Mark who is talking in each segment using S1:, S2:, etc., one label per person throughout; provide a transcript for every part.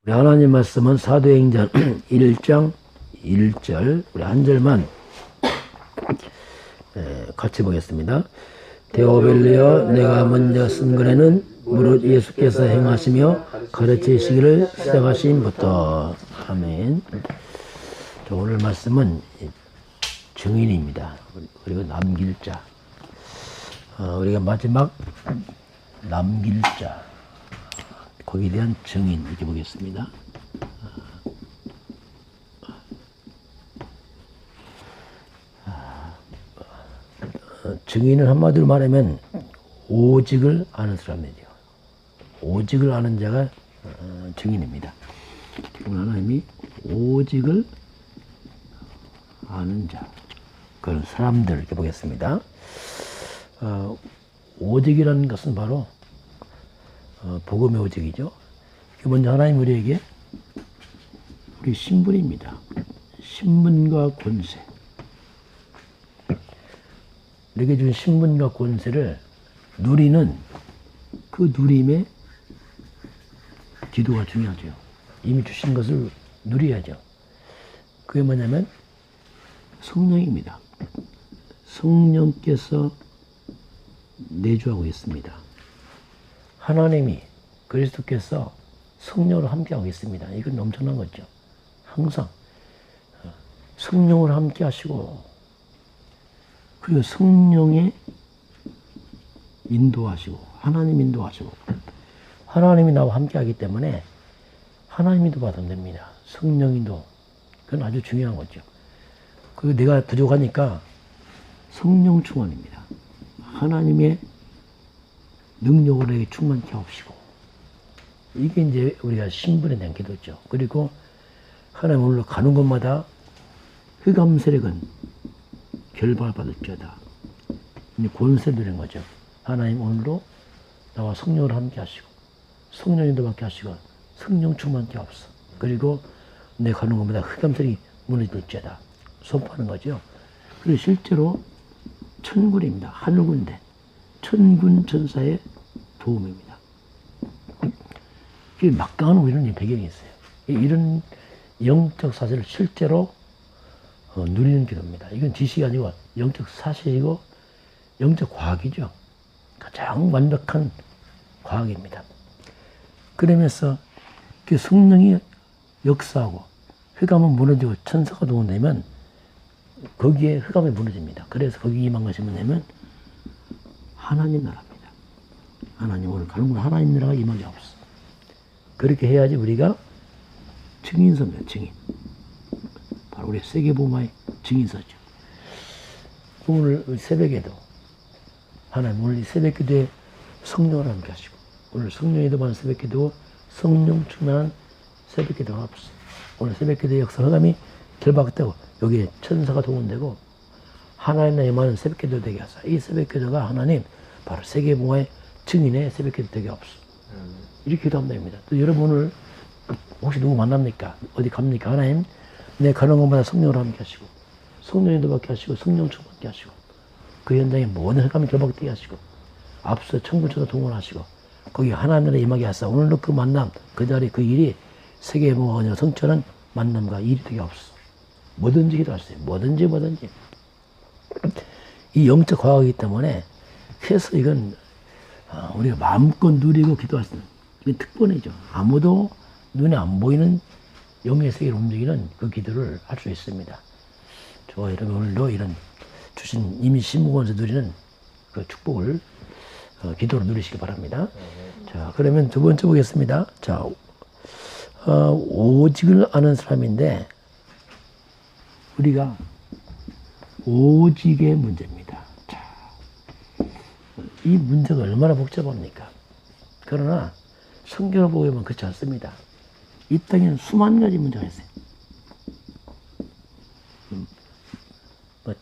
S1: 우리 하나님 말씀은 사도행전 1장 1절 우리 한 절만 같이 보겠습니다. 데오벨리여 내가 먼저 쓴 글에는 무릇 예수께서 행하시며 가르치시기를 시작하신부터. 아멘. 오늘 말씀은 증인입니다. 그리고 남길 자. 우리가 마지막 남길 자. 거기에 대한 증인 이렇게 보겠습니다. 증인은 한마디로 말하면 오직을 아는 사람이죠. 오직을 아는 자가 증인입니다. 오늘 하나님이 오직을 아는 자, 그런 사람들 이렇게 보겠습니다. 오직이라는 것은 바로 복음의 오직이죠. 먼저 하나님 우리에게 우리 신분입니다. 신분과 권세. 우리에게 준 신분과 권세를 누리는 그 누림의 기도가 중요하죠. 이미 주신 것을 누려야죠. 그게 뭐냐면 성령입니다. 성령께서 내주하고 있습니다. 하나님이 그리스도께서 성령으로 함께하고 있습니다. 이건 엄청난 거죠. 항상 성령으로 함께 하시고 그리고 성령에 인도하시고 하나님 인도하시고 하나님이 나와 함께하기 때문에 하나님 인도 받으면 됩니다. 성령 인도 그건 아주 중요한 거죠. 그리고 내가 부족하니까 성령 충만입니다. 하나님의 능력으로 내게 충만케 하옵시고 이게 이제 우리가 신분에 대한 기도죠. 그리고 하나님 오늘로 가는 곳마다 흑암 세력은 결박받을지어다. 이제 권세 누리는 거죠. 하나님 오늘도 나와 성령을 함께 하시고 성령 인도받게 하시고 성령 충만케 하옵소서. 그리고 내 가는 곳마다 흑암 세력이 무너질지어다. 선포하는 거죠. 그리고 실제로 천군입니다. 하늘군대. 천군 천사의 도움입니다. 막강한 이런 배경이 있어요. 이런 영적 사실을 실제로 누리는 기도입니다. 이건 지식이 아니고 영적 사실이고 영적 과학이죠. 가장 완벽한 과학입니다. 그러면서 그 성령이 역사하고 흑암은 무너지고 천사가 동원되면 거기에 흑암이 무너집니다. 그래서 거기 임한 것이 뭐냐면 하나님 나라입니다. 하나님 오늘 가는 건 하나님 나라가 임하게 없어. 그렇게 해야지 우리가 증인서입니다. 증인. 바로 우리 세계복음화의 증인서죠. 오늘 새벽에도 하나님 오늘 새벽기도에 성령을 함께 하시고 오늘 성령에도 많은 새벽기도 성령 충만한 새벽기도가 없어. 오늘 새벽기도의 역사 흑암이 결박되고 여기에 천사가 동원되고 하나님의 많은 새벽기도 되게 하사. 이 새벽기도가 하나님 바로 세계복음화의 증인의 새벽기도 되게 없어. 이렇게 기도하면 됩니다. 또 여러분을 혹시 누구 만납니까? 어디 갑니까? 하나님 내 가는 곳마다 성령으로 함께 하시고 성령인도 받게 하시고 성령 충만케 하시고 그 현장에 모든 흑암이 결박되게 하시고 앞서 천군천사 동원하시고 거기 하나님의 임하게 하사. 오늘도 그 만남 그 자리 그 일이 세계복음화 성천한 만남과 일이 되게 없어. 뭐든지 기도하세요. 뭐든지 이 영적 과학이기 때문에 그래서 이건 우리가 마음껏 누리고 기도할 수 있는 이건 특권이죠. 아무도 눈에 안 보이는 영의 세계를 움직이는 그 기도를 할 수 있습니다. 저와 여러분 오늘도 이런 주신 이미 신무원에서 누리는 그 축복을 기도로 누리시기 바랍니다. 자, 그러면 두 번째 보겠습니다. 자, 오직을 아는 사람인데 우리가 오직의 문제입니다. 자, 이 문제가 얼마나 복잡합니까? 그러나 성경을 보면 그렇지 않습니다. 이 땅에는 수만 가지 문제가 있어요.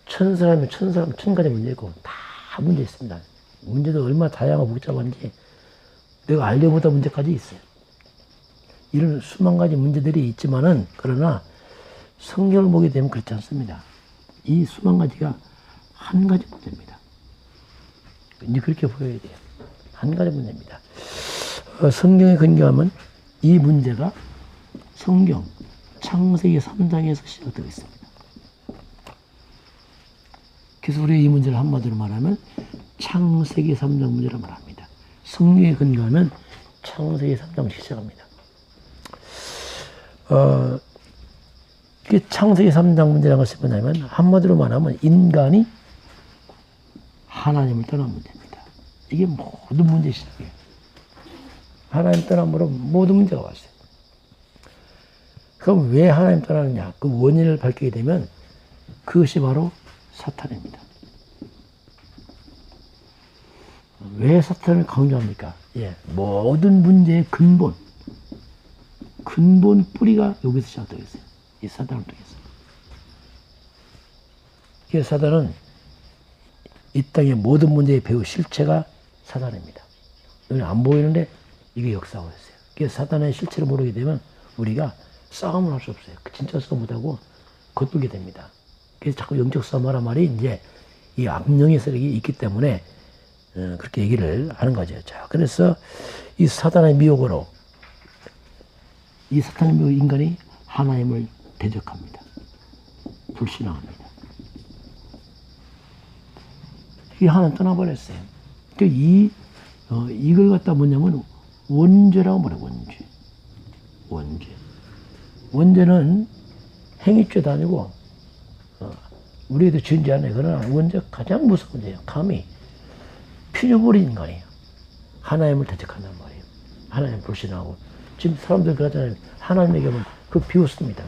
S1: 천 사람이 천 가지 문제 있고 다 문제 있습니다. 문제도 얼마나 다양하고 복잡한지 내가 알려보다 문제까지 있어요. 이런 수만 가지 문제들이 있지만은 그러나 성경을 보게 되면 그렇지 않습니다. 이 수만 가지가 한 가지 문제입니다. 이제 그렇게 보여야 돼요. 한 가지 문제입니다. 성경에 근거하면 이 문제가 성경 창세기 3장에서 시작되어 있습니다. 그래서 우리가 이 문제를 한마디로 말하면 창세기 3장 문제로 말합니다. 성경에 근거하면 창세기 3장 시작합니다. 이게 창세기 3장 문제라는 것이 뭐냐면 한마디로 말하면 인간이 하나님을 떠난 문제입니다. 이게 모든 문제의 시작이에요. 하나님 떠남으로 모든 문제가 왔어요. 그럼 왜 하나님 떠나느냐? 그 원인을 밝히게 되면 그것이 바로 사탄입니다. 왜 사탄을 강조합니까? 예, 모든 문제의 근본 뿌리가 여기서 시작되어 있어요. 이 사탄을 통해서. 그래서 사탄은 이 땅의 모든 문제의 배후 실체가 사탄입니다. 눈에 안 보이는데 이게 역사가 있어요. 그래서 사탄의 실체를 모르게 되면 우리가 싸움을 할 수 없어요. 진짜 싸움 못하고 겉돌게 됩니다. 그래서 자꾸 영적 싸움하란 말이 이제 이 악령의 세력이 있기 때문에 그렇게 얘기를 하는 거죠. 자, 그래서 이 사탄의 미혹으로 이 사탄의 미혹 인간이 하나님을 대적합니다. 불신앙합니다. 이 하나님 떠나버렸어요. 이걸 갖다 뭐냐면 원죄라고 말해요. 원죄. 원죄는 행위죄도 아니고 우리도 지은지 않아요. 그러나 원죄 가장 무서운 문제예요. 감히 피조물인 인간이에요. 하나님을 대적한단 말이에요. 하나님 불신하고 지금 사람들 그러잖아요. 하나님에게 보면 그 비웃습니다.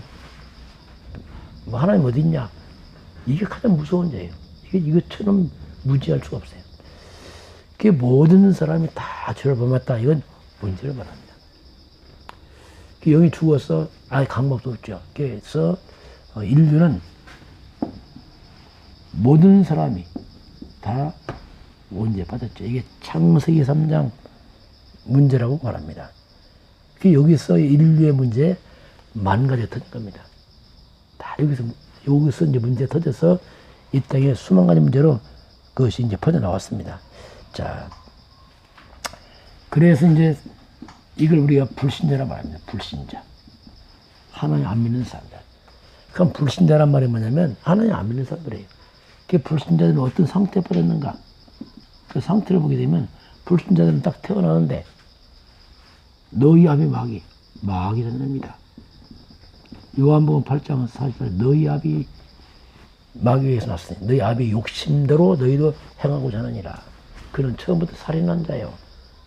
S1: 뭐 하나님 어디 있냐? 이게 가장 무서운 죄예요. 이것처럼 무지할 수가 없어요. 그게 모든 사람이 다 죄를 범했다. 이건 문제를 말합니다. 영이 죽어서 아예 강박도 없죠. 그래서 인류는 모든 사람이 다 원죄 받았죠. 이게 창세기 3장 문제라고 말합니다. 여기서 인류의 문제 만 가지가 터진 겁니다. 다 여기서 이제 문제 터져서 이 땅에 수만 가지 문제로 그것이 이제 퍼져 나왔습니다. 자, 그래서 이제 이걸 우리가 불신자라 말합니다. 불신자. 하나님 안 믿는 사람들. 그럼 불신자란 말이 뭐냐면 하나님 안 믿는 사람들이에요. 그 불신자들은 어떤 상태에 빠졌는가? 그 상태를 보게 되면 불신자들은 딱 태어나는데 너희 아비 마귀라는 겁니다. 요한복음 8장 48절 너희 아비 마귀에서 났으니 너희 아비 욕심대로 너희도 행하고자 하느니라. 그는 처음부터 살인한 자요.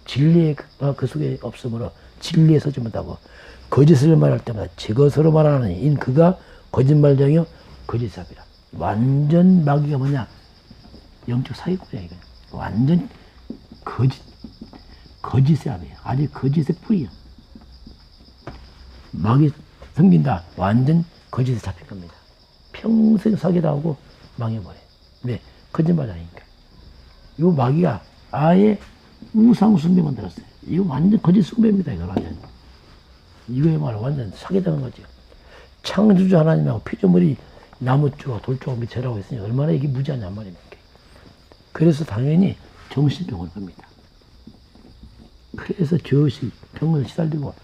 S1: 진리의 그 속에 없으므로 진리에 서지 못하고 거짓을 말할 때마다 제 것으로 말하느니 인 그가 거짓말쟁이요 거짓삽이라. 완전 마귀가 뭐냐? 영적 사기꾼이야. 이거 완전 거짓의 압이에요. 아주 거짓의 뿌리야. 마귀 섬긴다. 완전 거짓에 잡힌 겁니다. 평생 사기당하고 망해버려요. 왜? 거짓말하니까. 이 마귀가 아예 우상 숭배 만들었어요. 이거 완전 거짓 숭배입니다. 이거 완전. 이거야말로 완전 사기당한 거죠. 창조주 하나님하고 피조물이 나무조각, 돌조각 밑에라고 했으니 얼마나 이게 무지하냔 말입니까. 그래서 당연히 정신병원 겁니다. 그래서 저식, 병을 시달리고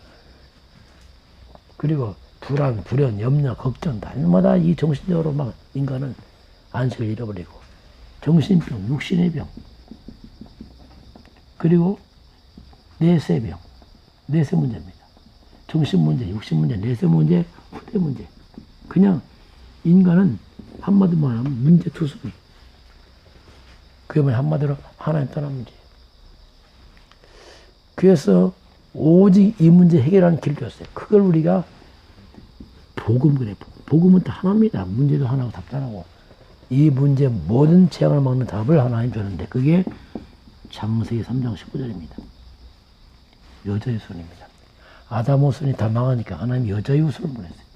S1: 그리고 불안, 불연, 염려, 걱정 날마다 이 정신적으로 막 인간은 안식을 잃어버리고 정신병, 육신의 병 그리고 내세병, 내세 문제입니다. 정신 문제, 육신 문제, 내세 문제, 후대 문제. 그냥 인간은 한마디로 말하면 문제 투성이. 그러면 한마디로 하나님 떠난 문제. 그래서 오직 이 문제 해결하는 길을 줬어요. 그걸 우리가 복음 그래. 복음은 다 하나입니다. 문제도 하나고 답도 하나고. 이 문제 모든 재앙을 막는 답을 하나님 줬는데 그게 창세기 3장 19절입니다. 여자의 손입니다. 아담의 손이 다 망하니까 하나님이 여자의 후손을 보냈어요.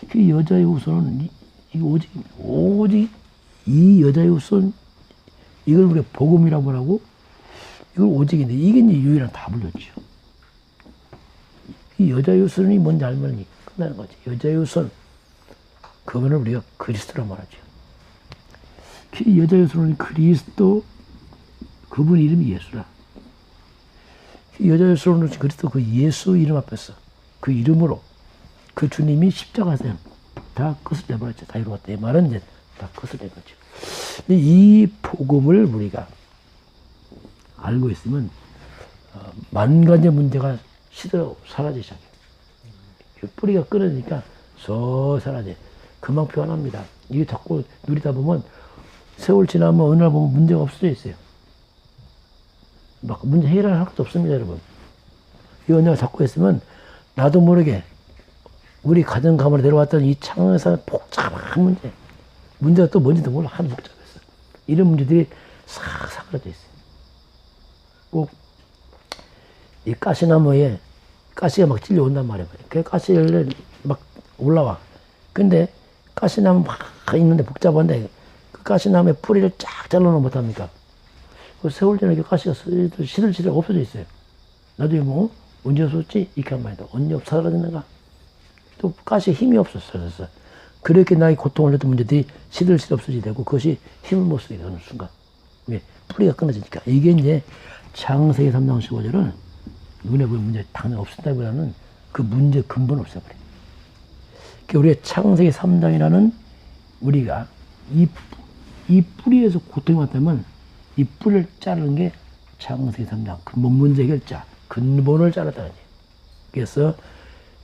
S1: 그 여자의 후손은 오직 이 여자의 후손 이걸 우리가 복음이라고 하고 이걸 오직인데 이게 이제 유일한 답을 줬죠. 이 여자의 후손이 뭔지 알면 끝나는 거지. 여자의 후손 그거는 우리가 그리스도라고 말하죠. 그 여자의 후손은 그리스도 그분 이름이 예수라. 그 여자의 후손은 그리스도 그 예수 이름 앞에서 그 이름으로 그 주님이 십자가에서 다 끝을 내버렸죠. 다 이루었다. 이 말은 이제 다 끝을 낸 거죠. 이 복음을 우리가 알고 있으면 만 가지 문제가 시들어 사라지기 시작해요. 뿌리가 끊어지니까 쏙 사라져요. 금방 표현합니다. 이게 자꾸 누리다 보면 세월 지나면 어느 날 보면 문제가 없어져 있어요. 막 문제 해결할 것도 없습니다, 여러분. 이 언어가 자꾸 있으면 나도 모르게 우리 가정 가문에 내려왔던 이 창에서 복잡한 문제가 또 뭔지도 몰라. 한 복잡했어. 이런 문제들이 싹 사라져 있어요. 꼭 이 가시나무에 가시가 막 찔려온단 말이에요. 그 가시를 막 올라와. 근데 가시나무 막 있는데 복잡한데 그 가시나무에 뿌리를 쫙 잘라놓으면 못합니까? 그 세월 전에 그 가시가 시들시들 없어져 있어요. 나중에 뭐 언제 없었지? 이렇게 한 말이다. 언제 사라졌는가? 또 가시에 힘이 없었어. 그렇게 나의 고통을 했던 문제들이 시들시들 없어지게 되고 그것이 힘을 못 쓰게 되는 순간. 왜? 뿌리가 끊어지니까. 이게 이제 창세기 3장 15절은 눈에 보이는 문제 당연히 없었다기보다는 그 문제 근본을 없애버려요. 그러니까 우리의 창세기 3장이라는 우리가 이 뿌리에서 고통이 왔다면 이 뿌리를 자르는 게 창세기 3장 근본 문제 해결자 근본을 잘랐다는 얘기예요. 그래서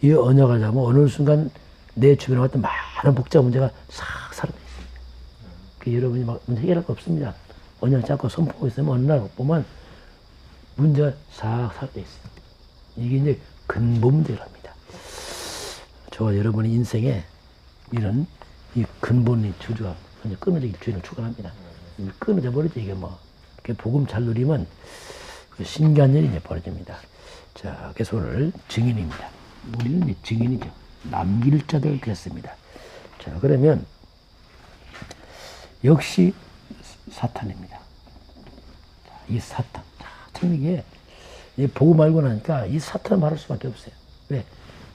S1: 이 언약을 잡으면 어느 순간 내 주변에 왔던 많은 복잡한 문제가 싹 사라져 있습니다. 그러니까 여러분이 막 문제 해결할 거 없습니다. 언약 잡고 선포하고 있으면 어느 날 보면 문제가 싹 사라져 있어요. 이게 이제 근본 문제랍니다. 저와 여러분의 인생에 이런 이 근본의 주주가 끊어지기 주의를 축원합니다. 끊어져 버리죠. 이게 뭐 복음 잘 누리면 그 신기한 일이 이제 벌어집니다. 자, 그래서 오늘 증인입니다. 우리는 이제 증인이죠. 남길 자들 그랬습니다. 자, 그러면 역시 사탄입니다. 자, 이 사탄. 참 이게 복음 알고 나니까 이 사탄을 말할 수밖에 없어요. 왜?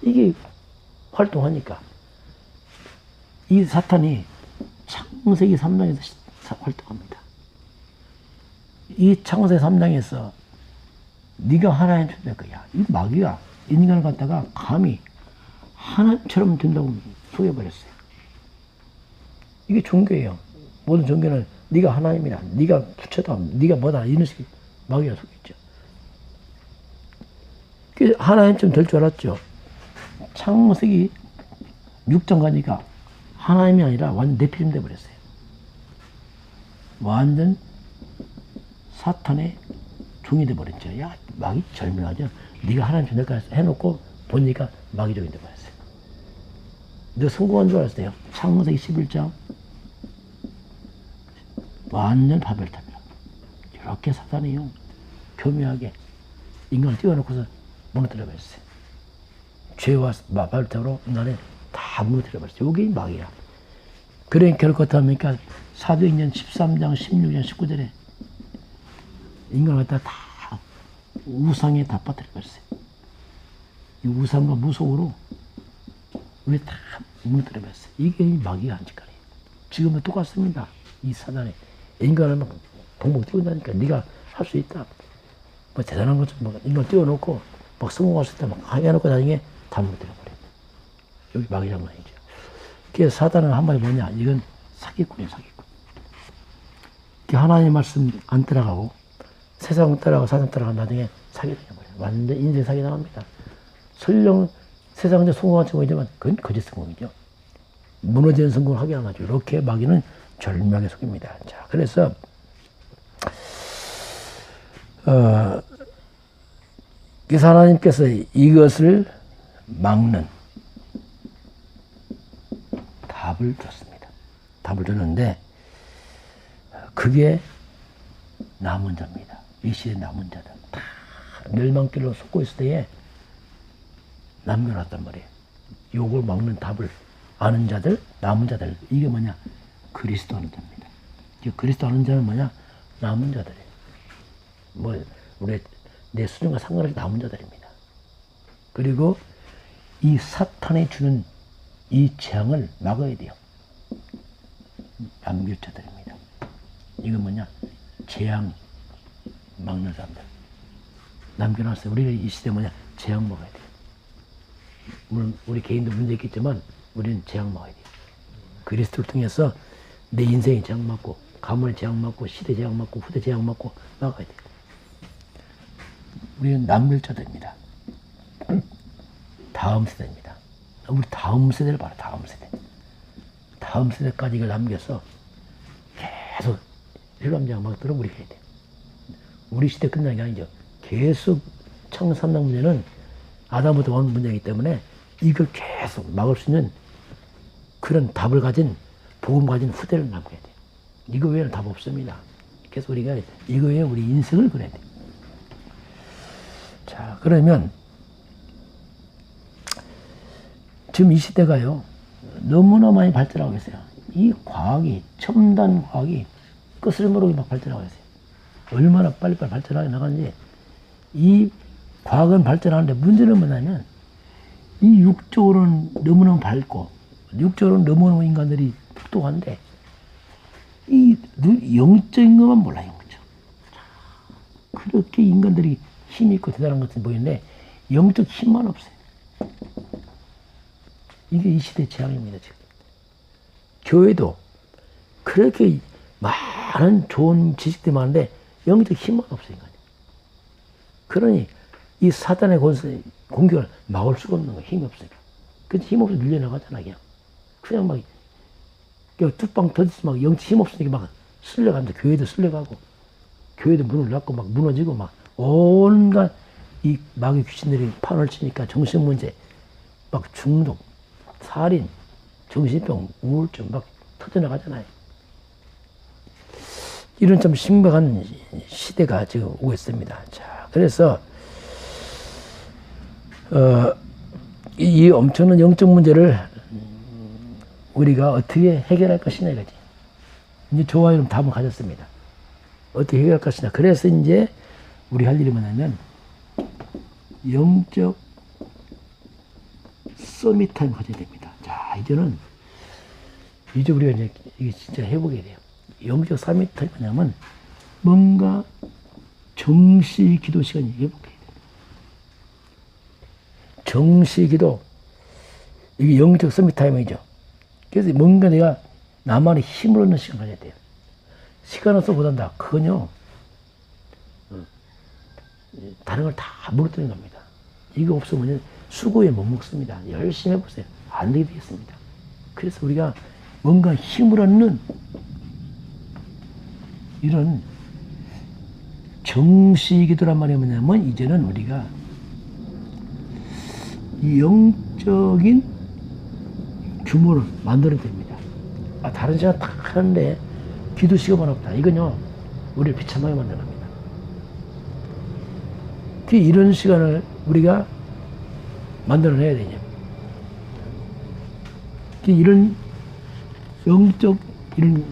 S1: 이게 활동하니까. 이 사탄이 창세기 3장에서 활동합니다. 이 창세기 3장에서 네가 하나님 될 거야. 이 마귀가 인간을 갖다가 감히 하나님처럼 된다고 속여버렸어요. 이게 종교예요. 모든 종교는 네가 하나님이라, 네가 부처다, 네가 뭐다 이런 식의 마귀가 속였죠. 하나님처럼 될 줄 알았죠. 창세기 6장 가니까 하나님이 아니라 완전 네피림 돼버렸어요. 완전 사탄의 종이 돼버렸죠. 야, 마귀 절묘하죠. 네가 하나님 전까지 해놓고 보니까 마귀종이 돼버렸어요. 너 성공한 줄 알았어요. 창세기 11장 완전 바벨탑이라. 이렇게 사탄이요 교묘하게 인간을 띄워놓고서 무너뜨려버렸어요. 죄와 바벨탑으로 인간을 다 무너뜨려버렸어요. 이게 마귀야. 그래 결국 어떻습니까? 사도행전 13장 16장 19절에 인간을 갖다 다 우상에 다 빠뜨려버렸어요. 이 우상과 무속으로 왜 다 무너뜨려버렸어요. 이게 마귀가 한 짓거리예요. 지금은 똑같습니다. 이 사단에 인간을 막 동복 띄운다니까 네가 할 수 있다. 뭐 대단한 것 좀 인간 띄워놓고 막 성공할 수 있다. 막 해놓고 나중에 다 무너뜨려버려요. 여기 마귀 장난이죠. 그래서 사단은 한마디 뭐냐? 이건 사기꾼이에요, 사기꾼. 하나님 말씀 안 따라가고 세상 따라가고 사상 따라가고 나중에 사기 당해버려요. 완전 인생 사기 당합니다. 설령 세상에 성공한 성공이지만 그건 거짓 성공이죠. 무너지는 성공을 하게 안 하죠. 이렇게 마귀는 절묘하게 속입니다. 자, 그래서 그래서 하나님께서 이것을 막는 답을 줬습니다. 답을 줬는데 그게 남은 자입니다. 이 시대 남은 자들 다 멸망길로 솟고 있을 때에 남겨놨단 말이에요. 요걸 막는 답을 아는 자들, 남은 자들. 이게 뭐냐? 그리스도 아는 자입니다. 그리스도 아는 자는 뭐냐? 남은 자들이에요. 뭐 우리 내 수준과 상관없이 남은 자들입니다. 그리고 이 사탄이 주는 이 재앙을 막아야 돼요. 남길 자들입니다. 이건 뭐냐? 재앙 막는 사람들. 남겨놨어요. 우리가 이 시대 뭐냐? 재앙 먹어야 돼요. 물론 우리 개인도 문제 있겠지만 우리는 재앙 막아야 돼요. 그리스도를 통해서 내 인생이 재앙 맞고 가문의 재앙 맞고 시대 재앙 맞고 후대 재앙 맞고 막아야 돼요. 우리는 남길자들입니다. 다음 세대입니다. 우리 다음 세대를 봐라. 다음 세대. 다음 세대까지 이걸 남겨서 계속 혈감장 막 들어 우리 해야 돼요. 우리 시대 끝나는 게 아니죠. 계속 청산당 문제는 아담부터 온 문제이기 때문에 이걸 계속 막을 수 있는 그런 답을 가진 복음 가진 후대를 남겨야 돼요. 이거 외에는 답 없습니다. 그래서 우리가 이거 외에 우리 인생을 그려야 돼요. 자, 그러면 지금 이 시대가요 너무나 많이 발전하고 있어요. 이 과학이 첨단 과학이 끝을 모르게 막 발전하고 있어요. 얼마나 빨리빨리 발전하게 나가는지. 이 과학은 발전하는데 문제는 뭐냐면 이 육적으로는 너무너무 밝고 육적으로는 너무너무 인간들이 똑똑한데 이 영적인 것만 몰라. 영적. 그렇게 인간들이 힘이 있고 대단한 것은 보이는데 영적 힘만 없어요. 이게 이 시대의 재앙입니다. 지금 교회도 그렇게 많은 좋은 지식들이 많은데 영적 힘만 없어요. 인간이. 그러니 이 사단의 공격을 막을 수가 없는 거예요. 힘이 없으니까. 그래서 힘 없어서 밀려나가잖아. 그냥 막 뚝방 터지지 막 영적 힘 없으니까 막 쓸려가면서 교회도 쓸려가고 교회도 문을 닫고 막 무너지고 막 온갖 이 마귀 귀신들이 판을 치니까 정신문제 막 중독 살인 정신병 우울증 막 터져나가잖아요. 이런 좀 심각한 시대가 지금 오고 있습니다. 자, 그래서 이 엄청난 영적 문제를 우리가 어떻게 해결할 것이냐 이거지. 이제 좋아요는 답을 가졌습니다. 어떻게 해결할 것이냐. 그래서 이제 우리 할 일이 뭐냐면 영적 서밋 타임 가져야 됩니다. 자, 이제 우리가 이제 이게 진짜 해보게 돼요. 영적 서밋 타임 뭐냐면 뭔가 정시 기도 시간이 회복해야 돼요. 정시 기도 이게 영적 서밋 타임이죠. 그래서 뭔가 내가 나만의 힘을 얻는 시간 가져야 돼요. 시간 없어 못한다. 그건요 다른 걸 다 무너뜨리는 겁니다. 이거 없으면 수고에 못 먹습니다. 열심히 해보세요. 안 되게 되겠습니다. 그래서 우리가 뭔가 힘을 얻는 이런 정시기도란 말이 뭐냐면 이제는 우리가 이 영적인 규모를 만들어야 됩니다. 다른 시간 다 하는데 기도 시간만 없다. 이건요 우리를 비참하게 만듭니다. 이런 시간을 우리가 만들어내야 되냐. 이런 영적 이런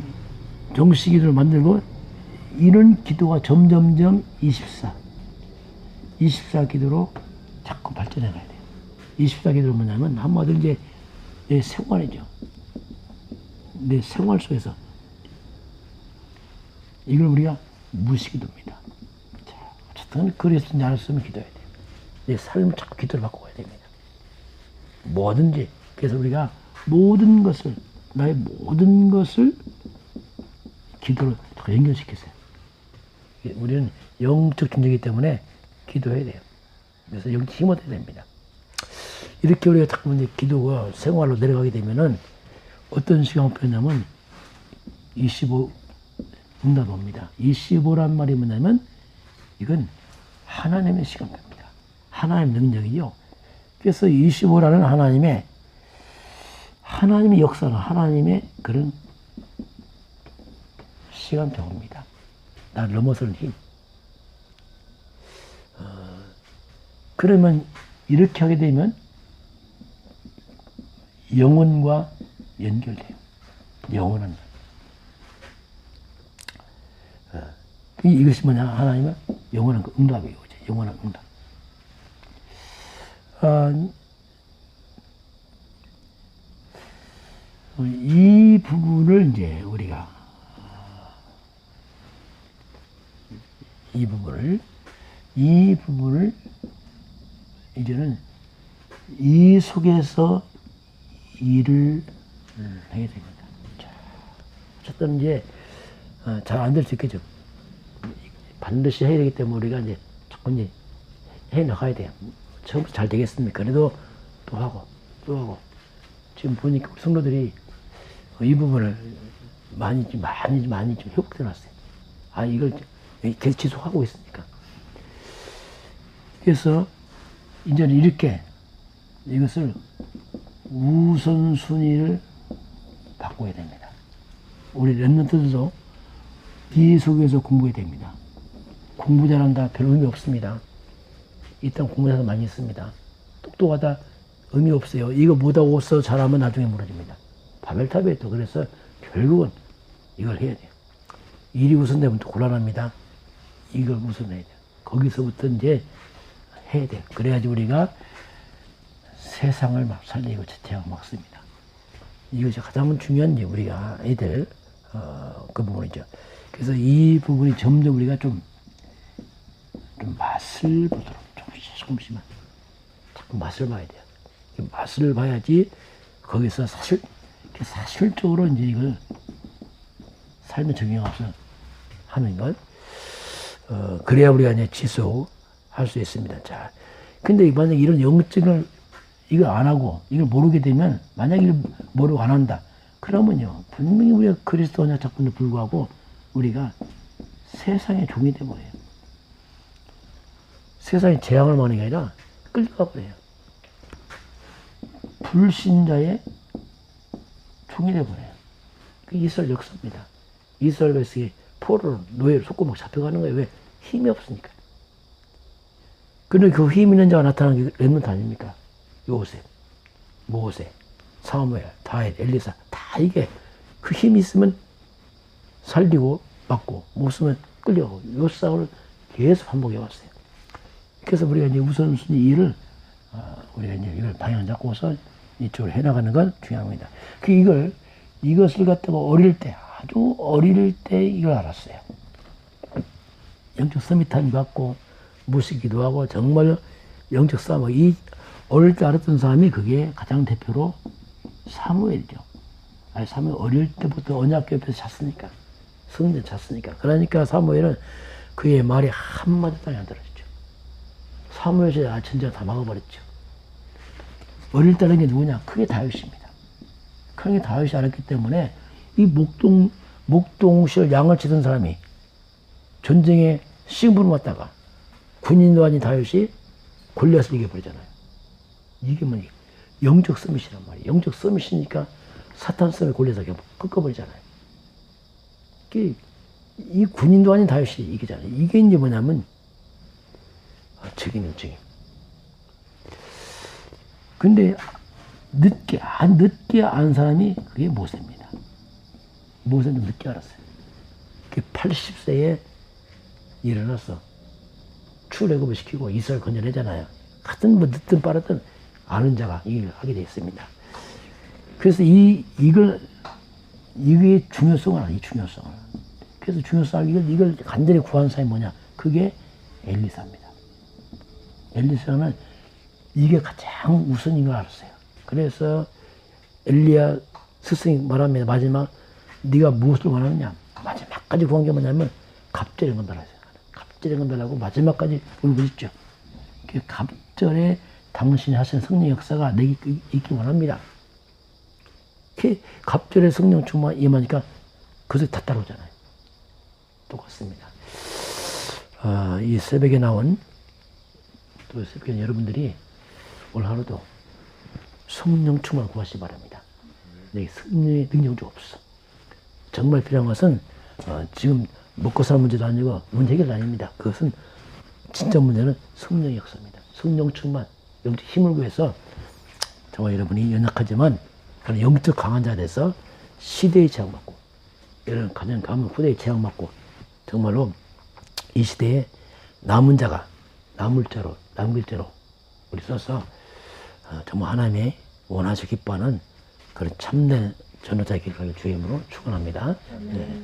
S1: 정시기도를 만들고 이런 기도가 점점점 24 기도로 자꾸 발전해 가야 돼요. 24 기도는 뭐냐면 한마디로 이제 내 생활이죠. 내 생활 속에서 이걸 우리가 무시기도입니다. 자, 어쨌든 그리스도 나를 쓰면 기도해야 돼요. 내 삶을 자꾸 기도를 바꿔야 됩니다. 뭐든지. 그래서 우리가 모든 것을 나의 모든 것을 기도로 연결시키세요. 우리는 영적 존재이기 때문에 기도해야 돼요. 그래서 영적 힘을 얻어야 됩니다. 이렇게 우리가 자꾸 이제 기도가 생활로 내려가게 되면은 어떤 시간 목표냐면 25 응답합니다. 25란 말이 뭐냐면 이건 하나님의 시간표입니다. 하나님의 능력이요. 그래서 25라는 하나님의 역사는 하나님의 그런 시간표입니다. 나를 넘어서는 힘. 그러면 이렇게 하게 되면 영혼과 연결돼요. 영혼은. 이것이 뭐냐? 하나님은 영원한 그 응답이에요. 영원한 응답. 이 부분을 이제 우리가 이 부분을 이제는 이 속에서 일을 해야 됩니다. 자, 어쨌든 이제 잘 안 될 수 있겠죠. 반드시 해야 되기 때문에 우리가 이제 조금 이제 해 나가야 돼요. 처음부터 잘 되겠습니까? 그래도 또 하고 또 하고 지금 보니까 우리 성도들이 이 부분을 많이 좀 회복돼 놨어요. 아, 이걸 계속 지속하고 있으니까. 그래서 이제는 이렇게 이것을 우선순위를 바꿔야 됩니다. 우리 랩런트들도 이 속에서 공부해야 됩니다. 공부 잘한다 별 의미 없습니다. 일단 공부 잘해서 많이 했습니다. 똑똑하다 의미 없어요. 이거 못하고 서 잘하면 나중에 무너집니다. 바벨탑에도 그래서 결국은 이걸 해야 돼요. 일이 우선되면 또 곤란합니다. 이걸 우선해야 돼요. 거기서부터 이제 해야 돼요. 그래야지 우리가 세상을 막 살리고 재테하고 막습니다. 이것이 가장 중요한 게 우리가 애들 그 부분이죠. 그래서 이 부분이 점점 우리가 좀 맛을 보도록 조금씩만 자꾸 맛을 봐야 돼요. 맛을 봐야지 거기서 사실적으로 이제 이걸 삶의 적용하면서 하는 걸 그래야 우리가 이제 지속할 수 있습니다. 자, 근데 만약 이런 영적을 이걸 안 하고 이걸 모르게 되면 만약 이걸 모르고 안 한다. 그러면요 분명히 우리가 그리스도 언약 작품에 불구하고 우리가 세상의 종이 되버려요. 세상에 재앙을 먹는 게 아니라 끌려가 버려요. 불신자의 종이 되버려요. 그 이스라엘 역사입니다. 이스라엘 백성이 포로로 노예로 속고 막 잡혀가는 거예요. 왜? 힘이 없으니까. 그런데 그 힘 있는 자가 나타나는 게 렘넌트 아닙니까? 요셉, 모세, 사무엘, 다윗, 엘리사 다 이게 그 힘이 있으면 살리고 막고 못 쓰면 끌려가고 요 싸움을 계속 반복해 왔어요. 그래서 우리가 이제 우선순위 일을 우리가 이제 이걸 방향 잡고서 이쪽으로 해나가는 건 중요합니다. 이것을 갖다가 아주 어릴 때 이걸 알았어요. 영적 서밋함이 갖고 무시기도 하고 정말 영적 싸움 이 어릴 때 알았던 사람이 그게 가장 대표로 사무엘이죠. 아니 사무엘 어릴 때부터 언약 옆에서 잤으니까 성전 잤으니까 그러니까 사무엘은 그의 말이 한마디 땅에 안 들어졌죠. 사무엘의 아천지가 다 막아버렸죠. 어릴 때는 게 누구냐? 그게 다윗입니다. 그게 다윗이 알았기 때문에 이 목동실 양을 치던 사람이 전쟁에 시험부를 맞다가 군인도 아닌 다윗이 골리앗을 이겨버리잖아요. 이게 뭐니? 영적 서밋이란 말이에요. 영적 서밋이니까 사탄 썸에 골리앗을 꺾어버리잖아요. 이 군인도 아닌 다윗이 이기잖아요. 이게 이제 뭐냐면 책임이에요, 책임. 근데 늦게 안 사람이 그게 모세입니다. 모세는 좀 늦게 알았어요. 80세에 일어나서 출애굽을 시키고 이스라엘 건져내잖아요. 같은 뭐 늦든 빠르든 아는 자가 이 일을 하게 되어 있습니다. 그래서 이게 중요성을 알아, 이 중요성을. 그래서 이걸 간절히 구한 사람이 뭐냐? 그게 엘리사입니다. 엘리사는 이게 가장 우선인 걸 알았어요. 그래서 엘리야 스승이 말합니다. 마지막 네가 무엇을 원하느냐? 마지막까지 구한 게 뭐냐면 갑절에 건달하세요. 갑절에 건달하고 마지막까지 울부짖죠. 그 갑절에 당신이 하신 성령 역사가 내게 있기 원합니다. 그 갑절에 성령 충만 임하니까 그것이 다 따라오잖아요. 똑같습니다. 이 새벽에 나온 또 새벽에 여러분들이 오늘 하루도 성령 충만 구하시기 바랍니다. 내게 성령의 능력이 없어. 정말 필요한 것은 지금 먹고 사는 문제도 아니고 문제 해결도 아닙니다. 그것은 진짜 문제는 성령의 역사입니다. 성령 충만, 영적 힘을 구해서 정말 여러분이 연약하지만 그런 영적 강한 자가 돼서 시대의 제약받고 이런 가정 가문 후대의 제약받고 정말로 이 시대에 남은 자가 남길 자로 우리 써서 정말 하나님의 원하시고 기뻐하는 그런 참된 전도자의 길을 주임으로 축원합니다. 네.